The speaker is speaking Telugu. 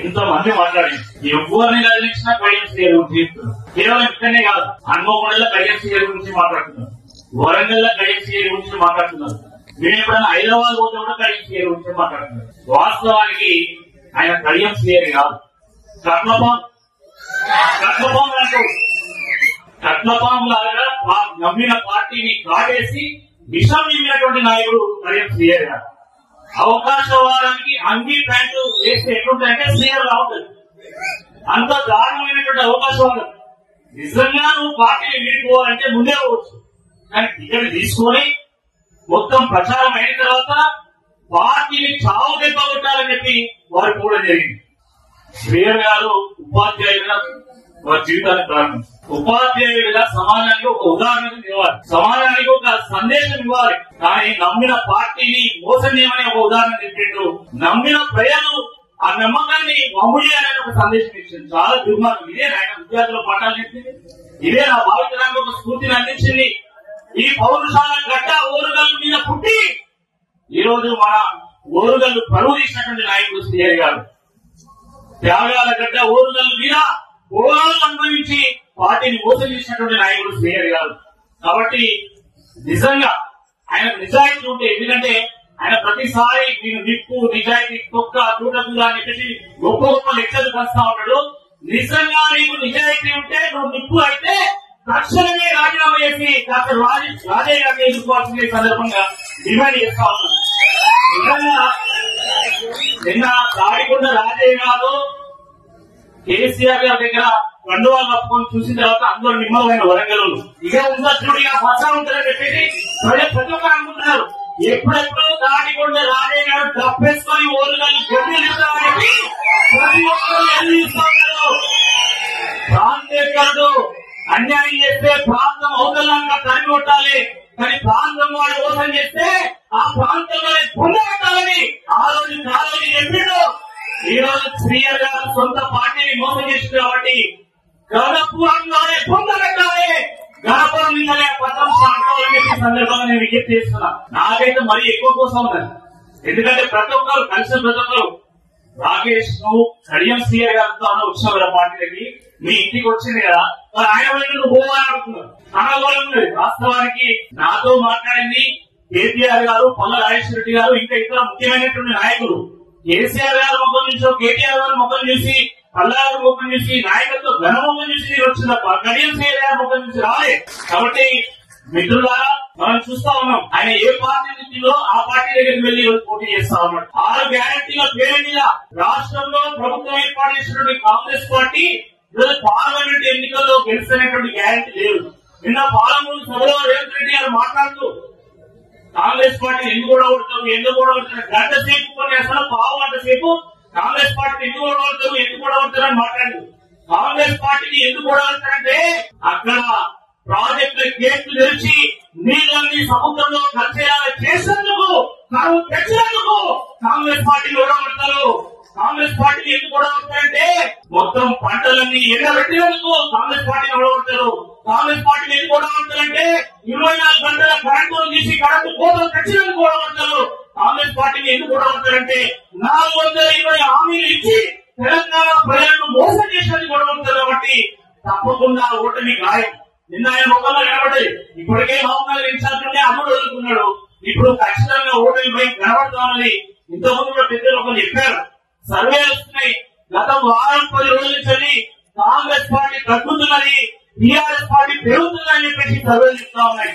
ఇంతమంది మాట్లాడి ఎవరిని కదిలించినా కడియం సీఆర్ గురించి చెప్తున్నారు. కేవలం ఇక్కడనే కాదు, హన్మకొండలో కడియం సీఆర్ గురించి మాట్లాడుతున్నారు, వరంగల్ లో కడియం సీఆర్ గురించి మాట్లాడుతున్నారు, మేము ఎప్పుడైనా హైదరాబాద్ పోతే కూడా కడియం సీఆర్ గురించి మాట్లాడుతున్నారు. వాస్తవానికి ఆయన కడియం సీఆర్ కాదు, కట్లపాం లాగా నమ్మిన పార్టీని కాటేసి విషం నింపినటువంటి నాయకుడు కడియం సీఆర్ గారు. అవకాశవాదానికి అంగీ ప్యాంటు వేస్తే ఎట్లుంటాయంటే సీఆర్ లా ఉంటుంది. అంత దారుణమైనటువంటి అవకాశవాదం. నిజంగా నువ్వు పార్టీని వీడిపోవాలంటే ముందే పోవచ్చు, కానీ టికెట్ తీసుకొని మొత్తం ప్రచారం అయిన తర్వాత పార్టీని చావు దెబ్బ కొట్టాలని చెప్పి వారు కూడా జరిగింది. సీఆర్ గారు ఉపాధ్యాయులుగా వారి జీవితాన్ని ప్రారంభించారు. ఉపాధ్యాయుడిగా సమాజానికి ఒక ఉదాహరణ ఇవ్వాలి, సమాజానికి ఒక సందేశం ఇవ్వాలి. కానీ నమ్మిన పార్టీని మోసం చేయమని ఒక ఉదాహరణ చెప్పిండు. నమ్మిన ప్రజలు ఆ నమ్మకాన్ని వమ్ము చేయాలని ఒక సందేశం ఇచ్చింది. చాలా దుర్మార్గం. ఇదే ఆయన విద్యార్థుల పాఠాలు చెప్పింది, ఇదే నా భావితరానికి ఒక స్ఫూర్తిని అందించింది. ఈ పౌరుషాల గడ్డ ఓరుగల్లు మీద పుట్టి ఈ రోజు మన ఓరుగల్లు పరువు తీసినటువంటి నాయకుడు సీఆర్ గారు. త్యాగాల గడ్డ ఓరుగల్లు మీద పోరాలు అనుభవించి పార్టీని మోసం చేసినటువంటి నాయకుడు సీఆర్ గారు. కాబట్టి నిజంగా ఆయన నిజాయితీ ఉంటే, ఎందుకంటే ఆయన ప్రతిసారి నేను నిప్పు నిజాయితీ తొక్క తూటకూర అని చెప్పేసి గొప్ప గొప్ప లెక్కలు వస్తా ఉంటాడు. నిజంగా నీకు నిజాయితీ ఉంటే నువ్వు నిప్పు అయితే తక్షణమే రాజీనామా చేసి డాక్టర్ రాజయ్య గారిని ఎదుర్కోవాల్సిన సందర్భంగా డిమాండ్ చేస్తా ఉన్నాను. నిజంగా నిన్న దాడికొండ రాజయ్య గారు కేసీఆర్ గారి దగ్గర కండువాలు కప్పుకొని చూసిన తర్వాత అందరూ నిమ్మలమైన వరంగల్ ఇదే ఉన్నట్టుగా పచ్చ ఉంటుందని చెప్పేసి ప్రతి ఒక్కరు అనుకుంటున్నారు. ఎప్పుడెప్పుడు దాటికొండ రాజయ్య గారు డబ్బేసుకొని ఓరుగల్లు గడ్డిస్తామని చెప్పి ప్రతి ఒక్కరు ఎదురుస్తూ ఉన్నారు. ప్రాంతేతరుడు అన్యాయం చేస్తే ప్రాంతం అవతలంగా తరిమి కొట్టాలి, కానీ ప్రాంతం వాడు మోసం చేస్తే ఆ ప్రాంతంలో పొందగట్టాలని ఆ రోజు కాలని చెప్పిండు. ఈ రోజు సీఆర్ గారు సొంత పార్టీని మోసం చేసింది కాబట్టి గణపురంలోనే పొందగట్టాలి, గణపురం నిన్ననే పట్టం సాగాలని చెప్పి సందర్భంగా నేను విజ్ఞప్తి చేస్తున్నా. నాకైతే మరీ ఎక్కువ కోసం ఉన్నది, ఎందుకంటే ప్రతి ఒక్కరు కలిసిన ప్రతి ఒక్కరు రాకేష్ నువ్వు కడియం సీఆర్ గారితో వచ్చిన కదా పార్టీలకి, మీ ఇంటికి వచ్చింది కదా, మరి ఆయన వైపు నువ్వు పోవాలని అడుగుతున్నారు. అనగోళం ఉన్నది. వాస్తవానికి నాతో మాట్లాడింది కేటీఆర్ గారు, పల్ల రాజేశ్వర రెడ్డి గారు, ఇంకా ఇతర ముఖ్యమైనటువంటి నాయకులు. కేసీఆర్ గారు ముఖం చూసి, కేటీఆర్ గారు ముఖం చూసి, పల్లా గారు ముఖం చూసి, నాయకత్వ ఘనముఖం చూసి నేను వచ్చిన కడియం సీఆర్ గారు ముఖం చూసి రాలే. కాబట్టి మిత్రులారా మనం చూస్తా ఉన్నాం, ఆయన ఏ పార్టీ నుంచిలో ఆ పార్టీ దగ్గరికి వెళ్లి పోటీ చేస్తా ఉన్నాడు. 6 గ్యారంటీల పేరు మీద రాష్ట్రంలో ప్రభుత్వం ఏర్పాటు చేసినటువంటి కాంగ్రెస్ పార్టీ ఈరోజు పార్లమెంట్ ఎన్నికల్లో గెలిచినటువంటి గ్యారంటీ లేదు. నిన్న పాలమూరు సభలో రేవంత్ రెడ్డి గారు మాట్లాడుతూ కాంగ్రెస్ పార్టీ ఎందుకు ఓడగొడతారు గంట సేపు కొన్ని అసలు పావు గంట సేపు కాంగ్రెస్ పార్టీ ఎందుకు ఓడగొడతారు అని మాట్లాడారు. కాంగ్రెస్ పార్టీని ఎందుకు ఓడగొడతారంటే అక్కడ ప్రాజెక్టుల గేట్లు తెరిచి నీళ్ళని సముద్రంలో కలిసేలా చేసేందుకు కరువు తెచ్చినందుకు కాంగ్రెస్ పార్టీని ఓడగొడతారు. కాంగ్రెస్ పార్టీని ఎందుకు ఓడగొడతారంటే మొత్తం పంటలన్నీ ఎండబెట్టినందుకు కాంగ్రెస్ పార్టీని ఓడగొడతారు. కాంగ్రెస్ పార్టీని ఎందుకు ఓడగొడతారంటే 24 గంటల కరెంటు తీసి కరెంటు కోతలు తెచ్చినందుకు ఓడగొడతారు. కాంగ్రెస్ పార్టీని ఎందుకు ఓడగొడతారంటే 420 హామీలు ఇచ్చి తెలంగాణ ప్రజలను మోసం చేసినందుకు ఓడగొడతారు. కాబట్టి తప్పకుండా ఓటమి గాయం. నిన్న ఆయన ముఖంలో కనబడ్డది. ఇప్పటికే మహబూబ్నగర్ ఇన్ఛార్జ్ నుండి అమలు వదులుకున్నాడు. ఇప్పుడు ఖచ్చితంగా ఓటమి పై కనబడతామని ఇంతకుముందు కూడా పెద్దలు ఒకరు చెప్పారు. సర్వేలు వస్తున్నాయి. గత వారం 10 రోజుల నుంచి కాంగ్రెస్ పార్టీ తగ్గుతున్నది, టీఆర్ఎస్ పార్టీ పెరుగుతుందని చెప్పేసి సర్వేలు చెప్తా ఉన్నాయి.